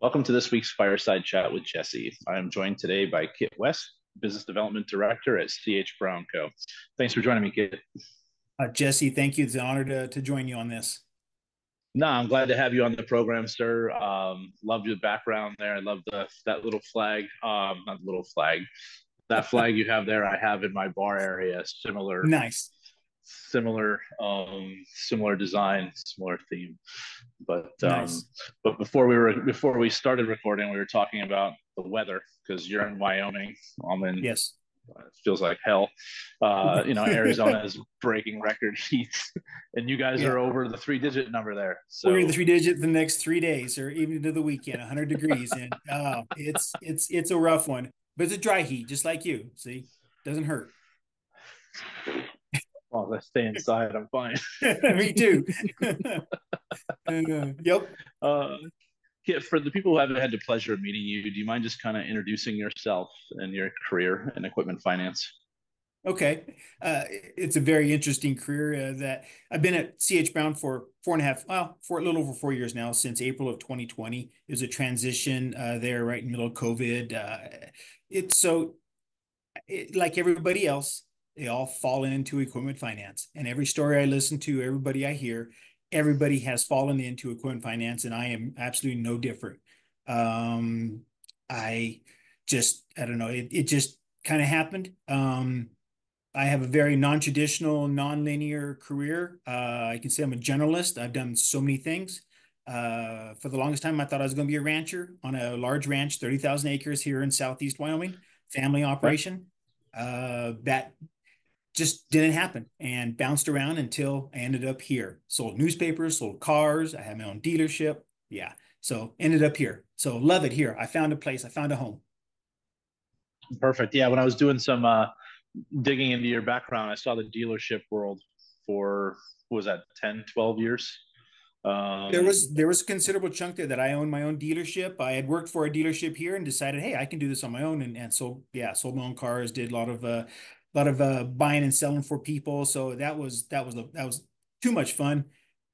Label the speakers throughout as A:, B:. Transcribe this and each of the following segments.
A: Welcome to this week's Fireside Chat with Jesse. I am joined today by Kit West, Business Development Director at CH Brown Co. Thanks for joining me, Kit.
B: Jesse, thank you. It's an honor to join you on this.
A: No, I'm glad to have you on the program, sir. Love your background there. I love that little flag. Not little flag. That flag you have there, I have in my bar area.
B: Nice.
A: Similar design, similar theme. But
B: Nice.
A: before we started recording, we were talking about the weather because you're in Wyoming. I'm in.
B: Yes.
A: It feels like hell. Arizona is breaking record heats, and you guys
B: Yeah.
A: are over the three-digit number there.
B: We're in the
A: So
B: three digit the next 3 days or even into the weekend, 100 degrees. And it's a rough one, but it's a dry heat, just like you. See, doesn't hurt.
A: well, let's stay inside. I'm fine.
B: Me too. Yep.
A: uh, Kit, for the people who haven't had the pleasure of meeting you, do you mind just kind of introducing yourself and your career in equipment finance?
B: Okay. It's a very interesting career that I've been at CH Brown for four and a half, well, for a little over 4 years now, since April of 2020. It was a transition there right in the middle of COVID. It's so like everybody else, they all fall into equipment finance. And every story I listen to, everybody I hear, everybody has fallen into equipment finance, and I am absolutely no different. Um, I don't know, it just kind of happened. I have a very non-traditional, non-linear career. I can say I'm a generalist. I've done so many things. For the longest time, I thought I was going to be a rancher on a large ranch, 30,000 acres here in Southeast Wyoming, family
A: Right.
B: operation. That just didn't happen and bounced around until I ended up here. Sold newspapers, sold cars. I had my own dealership. Yeah. So ended up here. So love it here. I found a place. I found a home.
A: Perfect. Yeah, when I was doing some digging into your background, I saw the dealership world for what was that 10, 12 years.
B: There
A: Um,
B: was there was a considerable chunk there that I owned my own dealership. I had worked for a dealership here and decided, hey, I can do this on my own, and so yeah, sold my own cars, did a lot of buying and selling for people. So that was too much fun.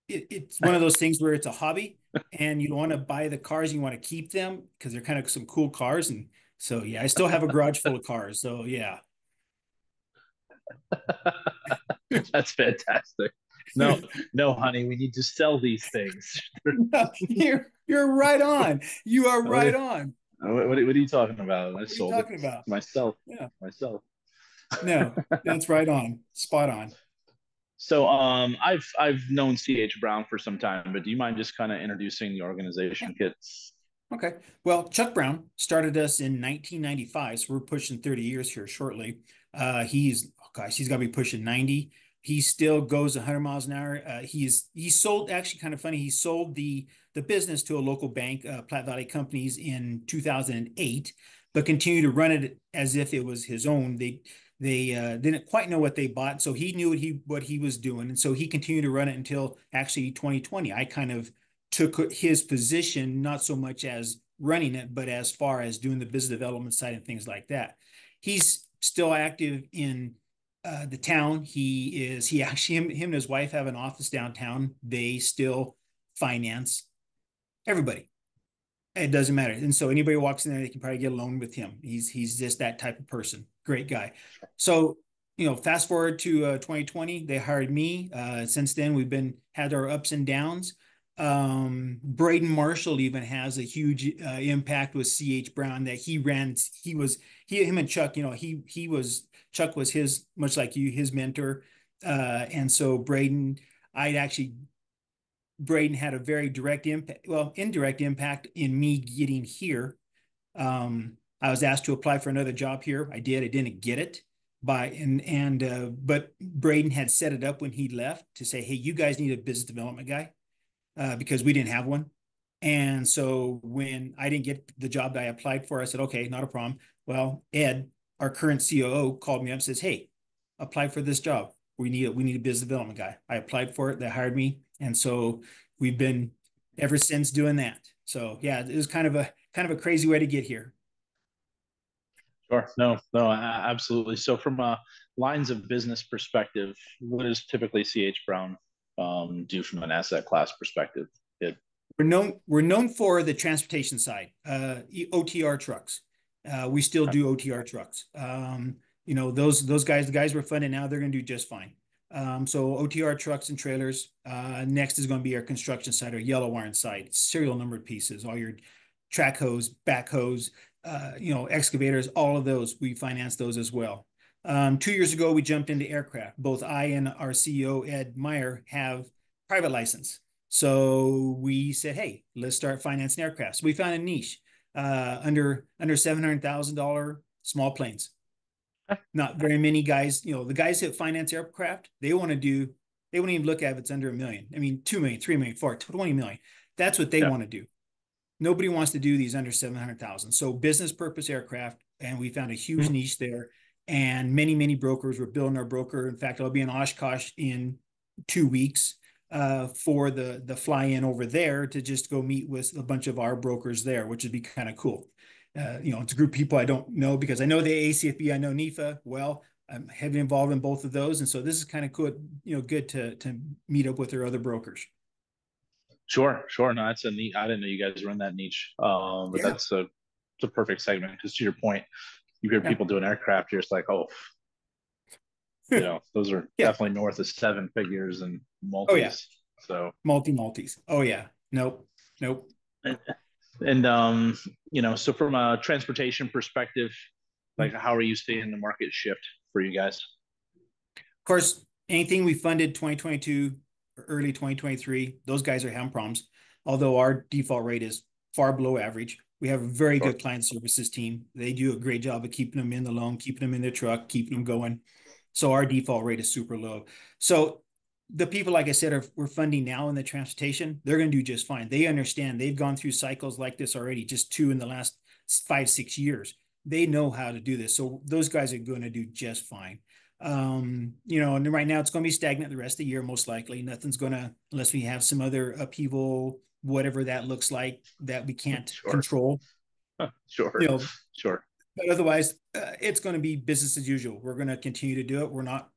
B: It's one of those things where it's a hobby, and you want to buy the cars, you want to keep them because they're kind of some cool cars, and so yeah, I still have a garage full of cars. So yeah.
A: that's fantastic. No, no, honey, we need to sell these things.
B: You're right on. You are
A: what,
B: right
A: are,
B: on.
A: what are you talking about? I
B: What are you
A: sold it
B: talking about?
A: myself.
B: Yeah.
A: Myself.
B: No, that's right on. Spot on.
A: So I've known CH Brown for some time, but do you mind just kind of introducing the
B: Yeah.
A: organization, Kit?
B: Okay. Well, Chuck Brown started us in 1995, so we're pushing 30 years here shortly. Oh gosh, he's got to be pushing 90. He still goes 100 miles an hour. He sold, actually kind of funny. He sold the business to a local bank, Platte Valley Companies, in 2008, but continued to run it as if it was his own. They didn't quite know what they bought, so he knew what he was doing, and so he continued to run it until actually 2020. I kind of took his position, not so much as running it, but as far as doing the business development side and things like that. He's still active in the town. He actually, him and his wife have an office downtown. They still finance everybody. It doesn't matter. And so anybody walks in there, they can probably get a loan with him. He's just that type of person. Great guy. So, fast forward to 2020, they hired me. Since then, we've been had our ups and downs. Braden Marshall even has a huge impact with CH Brown that he ran. Him and Chuck. Chuck was his, much like you, his mentor. And so Braden had a very direct impact, well, indirect impact in me getting here. I was asked to apply for another job here. I did. I didn't get it. But Braden had set it up when he left to say, "Hey, you guys need a business development guy," because we didn't have one. And so when I didn't get the job that I applied for, I said, "Okay, not a problem." Well, Ed, our current COO, called me up and says, "Hey, apply for this job. We need a business development guy." I applied for it. They hired me, and so we've been ever since doing that. So yeah, it was kind of a crazy way to get here.
A: Sure. No, no, absolutely. So from a lines of business perspective, what does typically CH Brown do from an asset class perspective?
B: We're known for the transportation side, OTR trucks. We still do OTR trucks. Those guys, the guys we're funding now, they're going to do just fine. So OTR trucks and trailers. Next is going to be our construction side, our yellow iron side, serial numbered pieces, all your track hose, backhoes, excavators, all of those. We finance those as well. 2 years ago, we jumped into aircraft. Both I and our CEO, Ed Meyer, have private license. So we said, hey, let's start financing aircraft. So we found a niche under $700,000 small planes. Not very many guys, the guys that finance aircraft, they won't even look at if it's under $1 million. I mean, 2 million, 3 million, 4, 20 million. That's what they want to do. Nobody wants to do these under 700,000. So business purpose aircraft, and we found a huge niche there. And many, many brokers were building our broker. In fact, I'll be in Oshkosh in 2 weeks for the fly-in over there to just go meet with a bunch of our brokers there, which would be kind of cool. It's a group of people I don't know because I know the ACFB, I know NIFA well. I'm heavily involved in both of those, and so this is kind of cool. Good to meet up with their other brokers.
A: Sure. No, that's a neat. I didn't know you guys were in that niche, but that's a perfect segment because to your point, you hear people doing aircraft, you're just like, oh, those are definitely north of 7 figures and multis.
B: Oh yeah.
A: So
B: multis. Oh yeah. Nope.
A: And so from a transportation perspective, like how are you seeing the market shift for you guys?
B: Of course, anything we funded 2022 or early 2023, those guys are having problems. Although our default rate is far below average. We have a very good client services team. They do a great job of keeping them in the loan, keeping them in their truck, keeping them going. So our default rate is super low. So the people, like I said, we're funding now in the transportation, they're going to do just fine. They understand. They've gone through cycles like this already, just 2 in the last 5-6 years. They know how to do this. So those guys are going to do just fine. And right now it's going to be stagnant the rest of the year, most likely. Nothing's going to, unless we have some other upheaval, whatever that looks like, that we can't control.
A: Sure.
B: But otherwise, it's going to be business as usual. We're going to continue to do it. We're not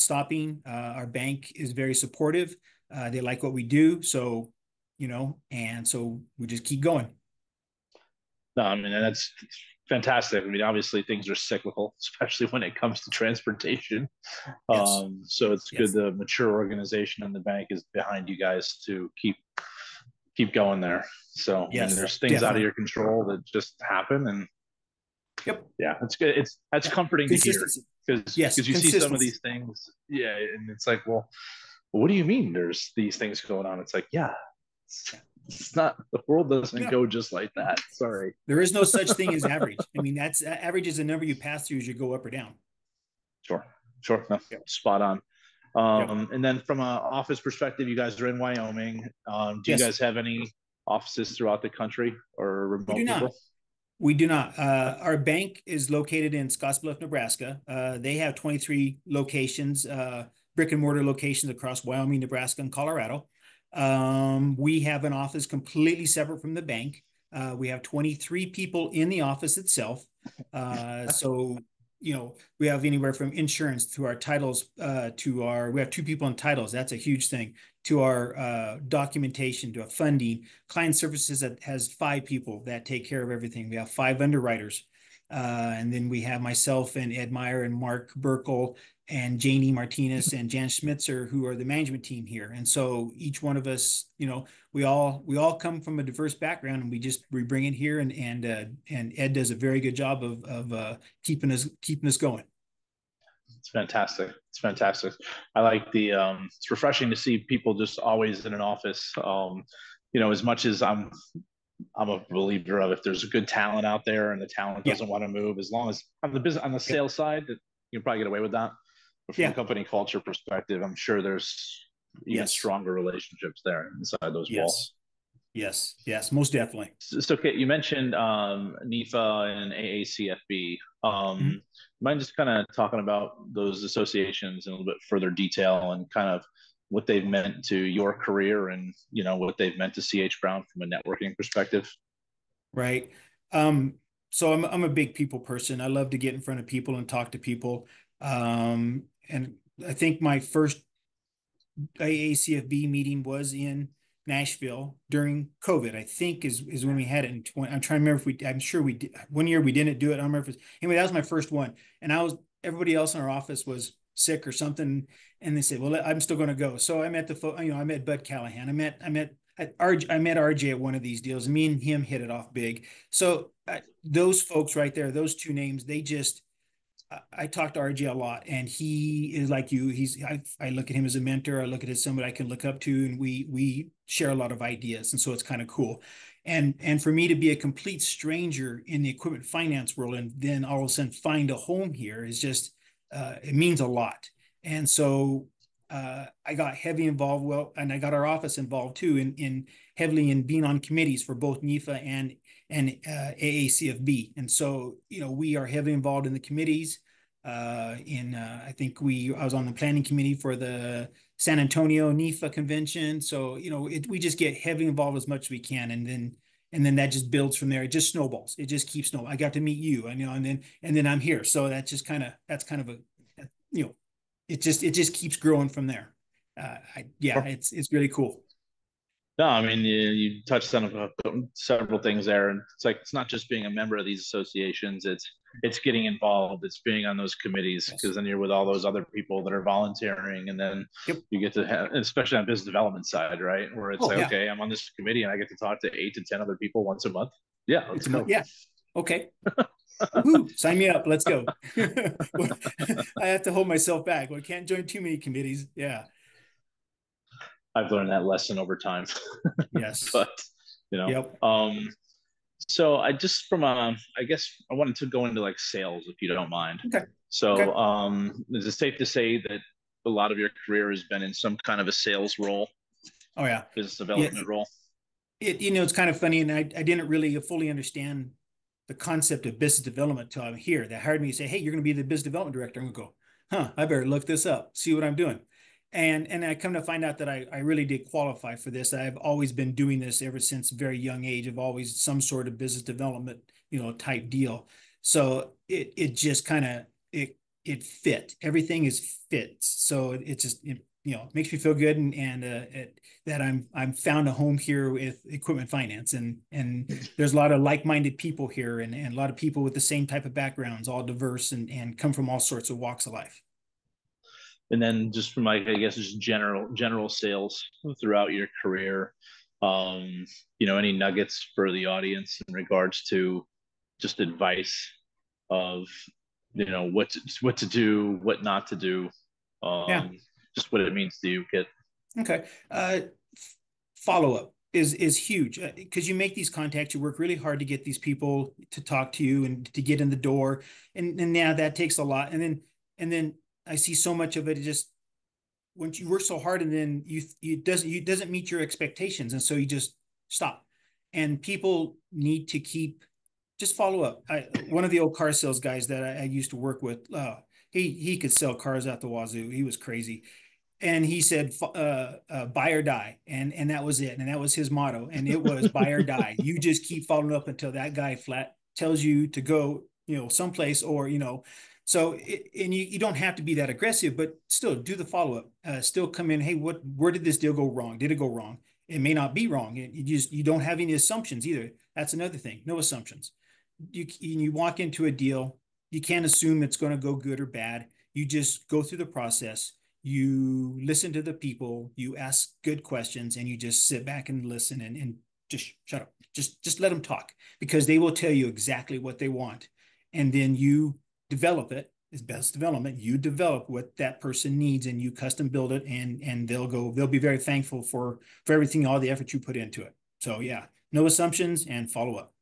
B: stopping. Our bank is very supportive. They like what we do. So, and so we just keep going.
A: No, I mean, that's fantastic. I mean, obviously things are cyclical, especially when it comes to transportation.
B: Yes.
A: So it's good the mature organization and the bank is behind you guys to keep going there. So and there's things out of your control that just happen, and it's good. That's comforting to hear because you see some of these things, and it's like, well, what do you mean there's these things going on? It's like, it's not, the world doesn't go just like that. Sorry.
B: There is no such thing as average. I mean, that's average is a number you pass through as you go up or down.
A: Sure. No, spot on. And then from an office perspective, you guys are in Wyoming. Do you guys have any offices throughout the country or remote people?
B: We do not. Our bank is located in Scottsbluff, Nebraska. They have 23 locations, brick and mortar locations across Wyoming, Nebraska, and Colorado. We have an office completely separate from the bank. We have 23 people in the office itself. So, we have anywhere from insurance to our titles, we have 2 people in titles. That's a huge thing. To our documentation, to our funding, client services that has 5 people that take care of everything. We have 5 underwriters. And then we have myself and Ed Meyer and Mark Burkle and Janie Martinez and Jan Schmitzer, who are the management team here. And so each one of us, we all come from a diverse background, and we bring it here, and Ed does a very good job of keeping us going.
A: It's fantastic. I like it's refreshing to see people just always in an office. As much as I'm a believer of, if there's a good talent out there and the talent doesn't want to move, as long as on the sales side, that you can probably get away with that. But from a company culture perspective, I'm sure there's even stronger relationships there inside those walls.
B: Yes, most definitely.
A: So, Kit, you mentioned NIFA and AACFB. Mind just kind of talking about those associations in a little bit further detail and kind of what they've meant to your career and what they've meant to CH Brown from a networking perspective?
B: Right. So I'm a big people person. I love to get in front of people and talk to people. And I think my first AACFB meeting was in Nashville during COVID. I think is when we had it in 20. I'm trying to remember if we. I'm sure we did. One year we didn't do it. I don't remember if it's, anyway. That was my first one, and everybody else in our office was sick or something, and they said, "Well, I'm still going to go." So I met I met Bud Callahan. I met RJ at one of these deals, and me and him hit it off big. So those folks right there, those two names, they just I talk to RJ a lot, and he is like you. I look at him as a mentor. I look at him as somebody I can look up to, and we share a lot of ideas, and so it's kind of cool. And for me to be a complete stranger in the equipment finance world, and then all of a sudden find a home here is just it means a lot. And so I got heavy involved. Well, and I got our office involved too in heavily in being on committees for both NEFA and AACFB. And so, we are heavily involved in the committees. I think I was on the planning committee for the San Antonio NEFA convention. So, we just get heavily involved as much as we can. And then that just builds from there. It just snowballs. It just keeps snowballing. I got to meet you, and then I'm here. So that's kind of it just keeps growing from there. It's really cool.
A: No, I mean you touched on several things there, and it's not just being a member of these associations. It's getting involved. It's being on those committees, because then you're with all those other people that are volunteering, and then you get to have, especially on business development side, right, where it's okay, I'm on this committee and I get to talk to 8 to 10 other people once a month. Yeah, let's go.
B: Yeah, okay. Woo, sign me up. Let's go. I have to hold myself back. I can't join too many committees. Yeah.
A: I've learned that lesson over time.
B: Yes.
A: But, so I just I guess I wanted to go into like sales, if you don't mind.
B: Okay.
A: So, is it safe to say that a lot of your career has been in some kind of a sales role?
B: Oh yeah.
A: Business development role.
B: It's kind of funny. And I didn't really fully understand the concept of business development till I'm here. They hired me to say, "Hey, you're going to be the business development director." I'm going to go, I better look this up, see what I'm doing. And I come to find out that I really did qualify for this. I've always been doing this ever since a very young age. I've always some sort of business development, type deal. So it just kind of, it fit. Everything is fits. So it just, makes me feel good. That I'm found a home here with equipment finance, and there's a lot of like-minded people here, and a lot of people with the same type of backgrounds, all diverse and come from all sorts of walks of life.
A: And then just from I guess just general sales throughout your career, any nuggets for the audience in regards to just advice of what to do, what not to do, just what it means to you, Kit.
B: Okay. Follow up is huge, because you make these contacts, you work really hard to get these people to talk to you and to get in the door, and now that takes a lot. And then I see so much of it. Just once you work so hard, and then it doesn't meet your expectations, and so you just stop. And people need to just follow up. One of the old car sales guys that I used to work with, he could sell cars out the wazoo. He was crazy, and he said, "Buy or die," and that was it. And that was his motto. And it was buy or die. You just keep following up until that guy flat tells you to go, someplace, or So, you don't have to be that aggressive, but still do the follow up. Still come in. Hey, where did this deal go wrong? Did it go wrong? It may not be wrong. You don't have any assumptions either. That's another thing. No assumptions. You walk into a deal, you can't assume it's going to go good or bad. You just go through the process. You listen to the people. You ask good questions, and you just sit back and listen and just shut up. Just let them talk, because they will tell you exactly what they want, and then you develop it. Is best development. You develop what that person needs, and you custom build it, and they'll be very thankful for everything, all the effort you put into it. So yeah, no assumptions and follow up.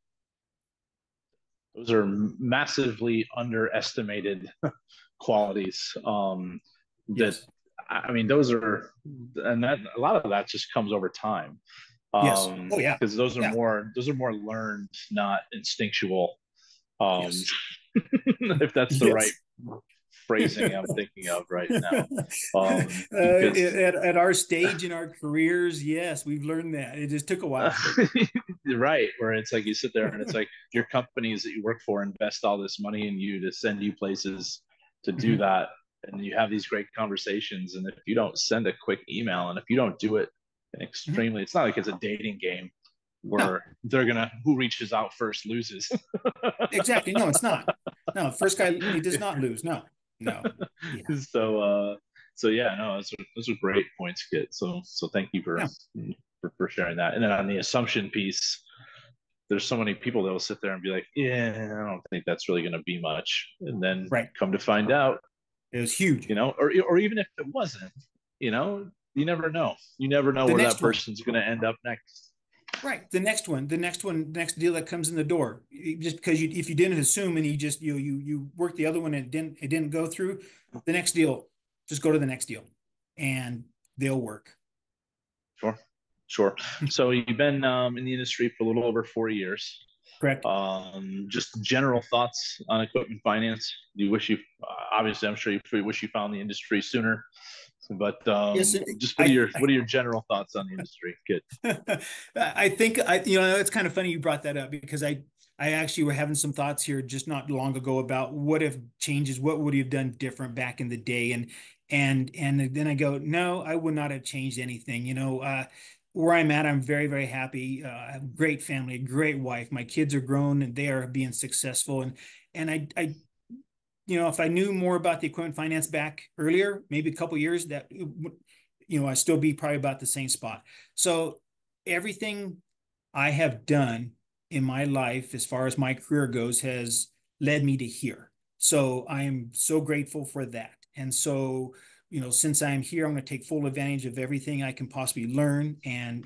A: Those are massively underestimated qualities. Yes. Those are, and that a lot of that just comes over time.
B: Yes. Oh yeah.
A: Because those are more learned, not instinctual. Yes. If that's the right phrasing I'm thinking of right now.
B: At our stage in our careers, yes, we've learned that. It just took a while.
A: Right, where it's like you sit there and it's like your companies that you work for invest all this money in you to send you places to do that, and you have these great conversations, and if you don't send a quick email, and if you don't do it extremely. It's not like it's a dating game
B: No,
A: where they're gonna who reaches out first loses.
B: exactly. No, it's not. No, first guy, he does not lose. No, no. Yeah.
A: So so yeah, no, those are great points, Kit. So thank you
B: Yeah.
A: for sharing that. And then on the assumption piece, there's so many people that will sit there and be like, yeah, I don't think that's really going to be much. And then
B: Right.
A: come to find out,
B: It was huge.
A: or even if it wasn't, you never know. You never know
B: The
A: where that
B: next one.
A: person's going to end up next.
B: Right. The next one, next deal that comes in the door, just because if you didn't assume and you worked the other one and it didn't go through, the next deal, just go to the next deal and they'll work.
A: Sure. Sure. So you've been in the industry for a little over 4 years.
B: Correct.
A: Just general thoughts on equipment finance. Do you wish you, obviously, I'm sure you wish you found the industry sooner, but
B: Yes,
A: just what are your general thoughts on the industry, Kit?
B: I think it's kind of funny you brought that up because I actually were having some thoughts here just not long ago about what if changes, what would you have done different back in the day, and then I go, no, I would not have changed anything. Where I'm at, I'm very, very happy. I have a great family, a great wife. My kids are grown and they are being successful. And I if I knew more about the equipment finance back earlier, maybe a couple years, that I'd still be probably about the same spot. So everything I have done in my life, as far as my career goes, has led me to here. So I am so grateful for that. And so, since I'm here, I'm going to take full advantage of everything I can possibly learn and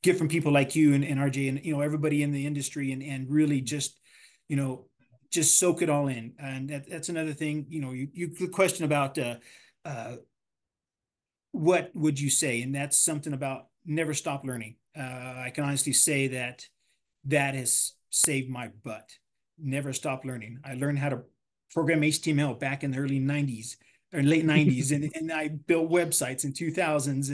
B: get from people like you and RJ and everybody in the industry and really just soak it all in. And that's another thing. You question about what would you say, and that's something about never stop learning. I can honestly say that has saved my butt. Never stop learning. I learned how to program HTML back in the early 90s or late 90s and I built websites in 2000s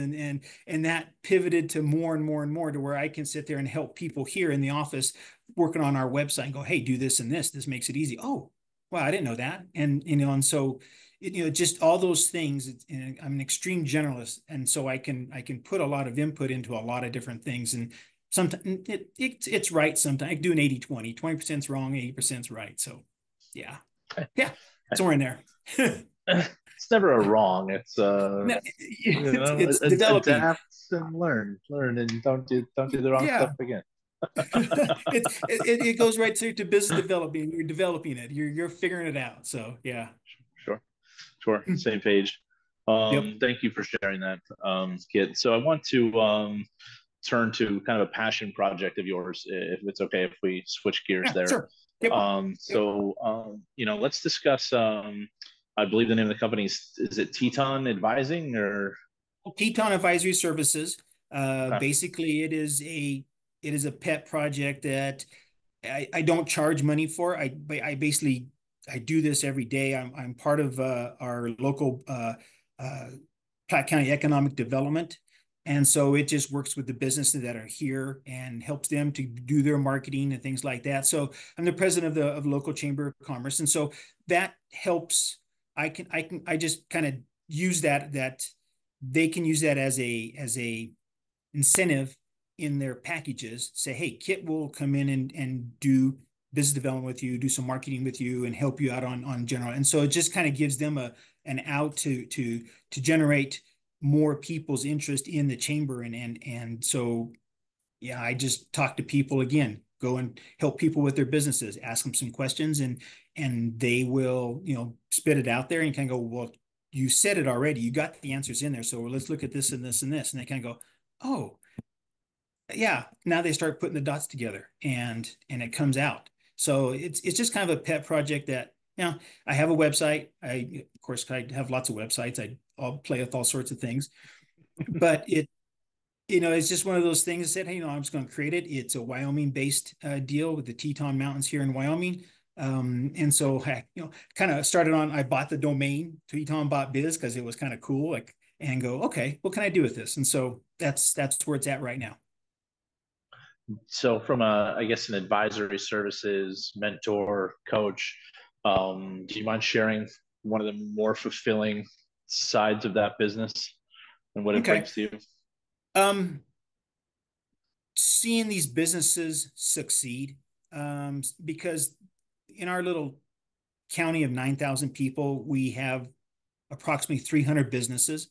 B: and that pivoted to more and more and more to where I can sit there and help people here in the office working on our website and go, hey, do this and this makes it easy. Oh, wow, I didn't know that. And so just all those things. I'm an extreme generalist, and so I can put a lot of input into a lot of different things. And sometimes it's right. Sometimes I do an 80-20. 20%'s wrong, 80%'s right. So yeah, somewhere in there.
A: It's never a wrong. It's
B: no, it's developing.
A: Adapt and learn, and don't do the wrong stuff again.
B: it goes right to business developing. You're developing it. You're figuring it out. So yeah.
A: Sure. Same page. Thank you for sharing that, Kit. So I want to turn to kind of a passion project of yours, if it's okay if we switch gears there.
B: Sure. Yep.
A: Let's discuss. I believe the name of the company is it Teton Advising or
B: Teton Advisory Services. Basically, it is a pet project that I don't charge money for. I basically do this every day. I'm part of our local Platte County Economic Development. And so it just works with the businesses that are here and helps them to do their marketing and things like that. So I'm the president of the local chamber of commerce. And so that helps. I just kind of use that they can use that as a incentive in their packages. Say, hey, Kit will come in and do business development with you, do some marketing with you, and help you out on general. And so it just kind of gives them an out to generate more people's interest in the chamber. And so, yeah, I just talk to people again, go and help people with their businesses, ask them some questions, and they will, spit it out there and kind of go, well, you said it already. You got the answers in there. So let's look at this and this and this. And they kind of go, oh, yeah. Now they start putting the dots together and it comes out. So it's just kind of a pet project that, I have a website. Of course, I have lots of websites. I'll play with all sorts of things, but it's just one of those things that said, hey, I'm just going to create it. It's a Wyoming-based deal with the Teton Mountains here in Wyoming. And so, kind of started on, I bought the domain Teton.biz because it was kind of cool, and go, okay, what can I do with this? And so that's where it's at right now.
A: So from I guess an advisory services mentor coach, do you mind sharing one of the more fulfilling sides of that business? and what it
B: Okay.
A: brings to you?
B: Um, Seeing these businesses succeed, because in our little county of 9,000 people, we have approximately 300 businesses.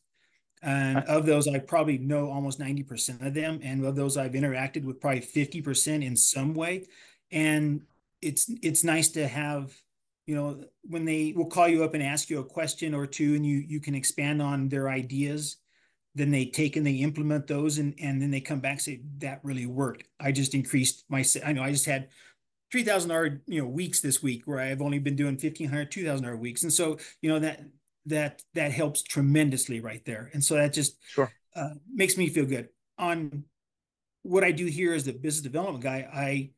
B: And of those, I probably know almost 90% of them. And of those, I've interacted with probably 50% in some way. And it's nice to have, when they will call you up and ask you a question or two, and you can expand on their ideas, then they take and they implement those, and then they come back and say that really worked. I just increased my, I know I just had 3,000 hour weeks this week, where I've only been doing 1,500 2,000 hour weeks. And so that helps tremendously right there. And so that just
A: Sure.
B: makes me feel good. On what I do here as the business development guy,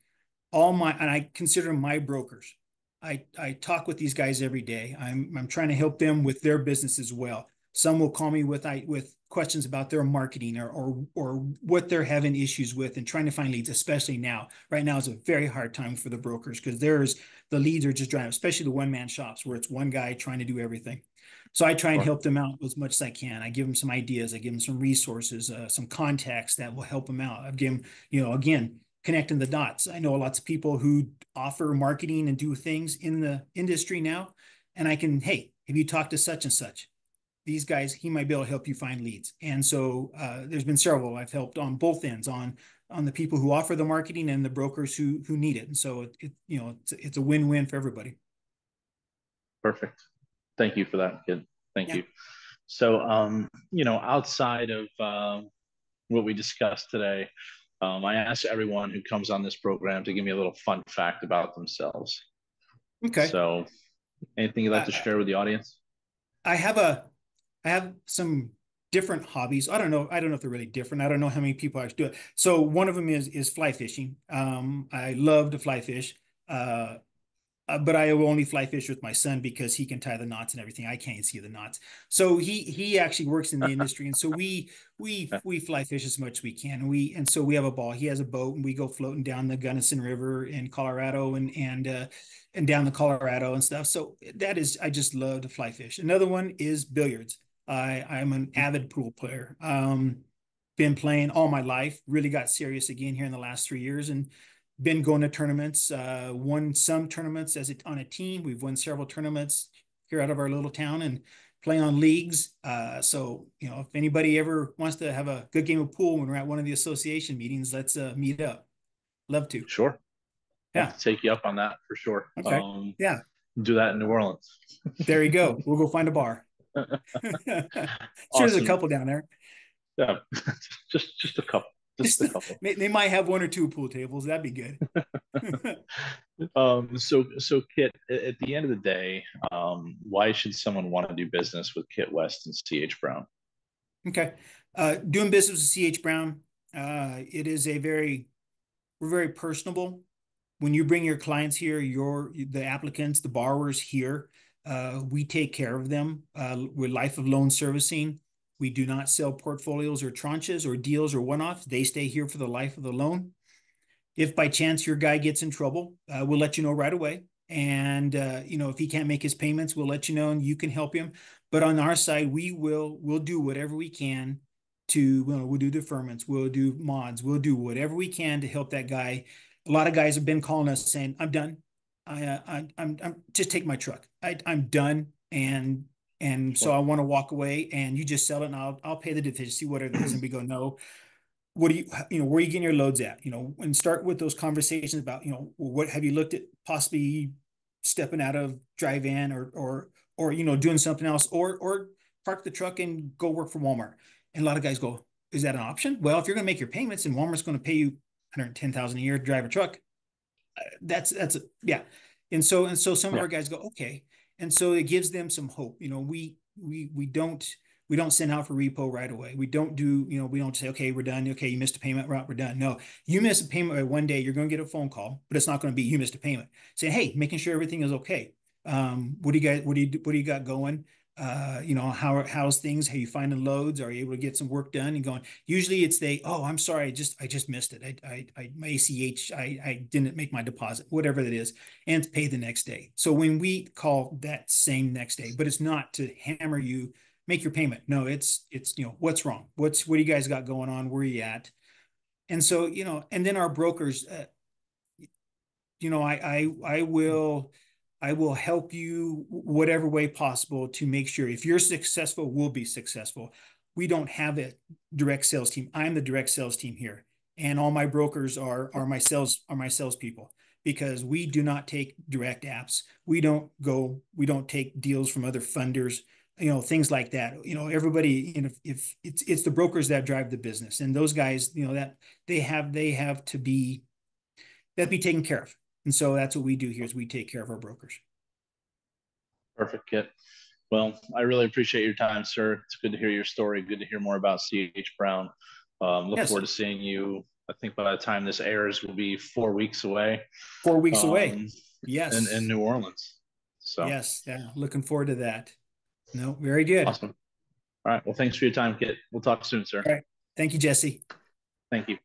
B: I consider them my brokers. I talk with these guys every day. I'm trying to help them with their business as well. Some will call me with questions about their marketing, or what they're having issues with, and trying to find leads, especially now. Right now is a very hard time for the brokers, because the leads are just driving, especially the one-man shops where it's one guy trying to do everything. So I try and help them out as much as I can. I give them some ideas. I give them some resources, some contacts that will help them out. I've given, again, connecting the dots. I know lots of people who offer marketing and do things in the industry now. And I can, hey, have you talked to such and such? These guys, he might be able to help you find leads. And so there's been several I've helped on both ends, on the people who offer the marketing and the brokers who need it. And so it's a win-win for everybody.
A: Perfect. Thank you for that, kid. Thank you. So, outside of what we discussed today, I ask everyone who comes on this program to give me a little fun fact about themselves.
B: Okay.
A: So, anything you'd like to share with the audience?
B: I have some different hobbies. I don't know if they're really different. I don't know how many people actually do it. So one of them is fly fishing. I love to fly fish. But I will only fly fish with my son, because he can tie the knots and everything. I can't see the knots. So he actually works in the industry, and so we fly fish as much as we can. And so we have a ball. He has a boat, and we go floating down the Gunnison River in Colorado, and down the Colorado and stuff. So I just love to fly fish. Another one is billiards. I'm an avid pool player. Been playing all my life. Really got serious again here in the last 3 years, and been going to tournaments, won some tournaments on a team. We've won several tournaments here out of our little town, and play on leagues. So, if anybody ever wants to have a good game of pool when we're at one of the association meetings, let's meet up. Love to.
A: Sure.
B: Yeah.
A: I'll take you up on that for sure.
B: Okay. Yeah.
A: Do that in New Orleans.
B: There you go. We'll go find a bar. Sure, there's a couple down there.
A: Yeah, just a couple. Just a couple.
B: They might have one or two pool tables. That'd be good.
A: So Kit, at the end of the day, why should someone want to do business with Kit West and CH Brown?
B: Okay. Doing business with CH Brown, it is we're very personable. When you bring your clients here, the applicants, the borrowers here, we take care of them. We're life of loan servicing. We do not sell portfolios or tranches or deals or one-offs. They stay here for the life of the loan. If by chance your guy gets in trouble, we'll let you know right away. And if he can't make his payments, we'll let you know, and you can help him. But on our side, we'll do whatever we can we'll do deferments, we'll do mods, we'll do whatever we can to help that guy. A lot of guys have been calling us saying, "I'm done. I'm just take my truck. I'm done, and so I want to walk away, and you just sell it, and I'll pay the deficiency, whatever it is." And we go, "No, what do where are you getting your loads at?" And start with those conversations about, what have you looked at possibly stepping out of dry van, or doing something else, or park the truck and go work for Walmart. And a lot of guys go, "Is that an option?" Well, if you're going to make your payments and Walmart's going to pay you $110,000 a year to drive a truck, yeah. And so some of our guys go, "Okay." And so it gives them some hope. We don't send out for repo right away. We don't say, "Okay, we're done. Okay, you missed a payment, we're done." No, you miss a payment one day, you're going to get a phone call, but it's not going to be you missed a payment. Saying, "Hey, making sure everything is okay. What do you got going? How's things? How you finding loads? Are you able to get some work done?" And going, usually it's "Oh, I'm sorry, I just missed it. My ACH, I didn't make my deposit," whatever that is, and it's paid the next day. So when we call that same next day, but it's not to hammer you make your payment. No, it's, what's wrong? What do you guys got going on? Where are you at? And so, and then our brokers, I will help you whatever way possible to make sure if you're successful, we'll be successful. We don't have a direct sales team. I'm the direct sales team here, and all my brokers are my salespeople, because we do not take direct apps. We don't take deals from other funders, things like that. Everybody, if it's the brokers that drive the business, and those guys, that they have to be taken care of. And so that's what we do here, is we take care of our brokers.
A: Perfect, Kit. Well, I really appreciate your time, sir. It's good to hear your story. Good to hear more about C.H. Brown. Look forward to seeing you. I think by the time this airs, we'll be 4 weeks away.
B: 4 weeks away. Yes.
A: In New Orleans. So
B: yes, yeah, looking forward to that. No, very good.
A: Awesome. All right. Well, thanks for your time, Kit. We'll talk soon, sir.
B: All right. Thank you, Jesse.
A: Thank you.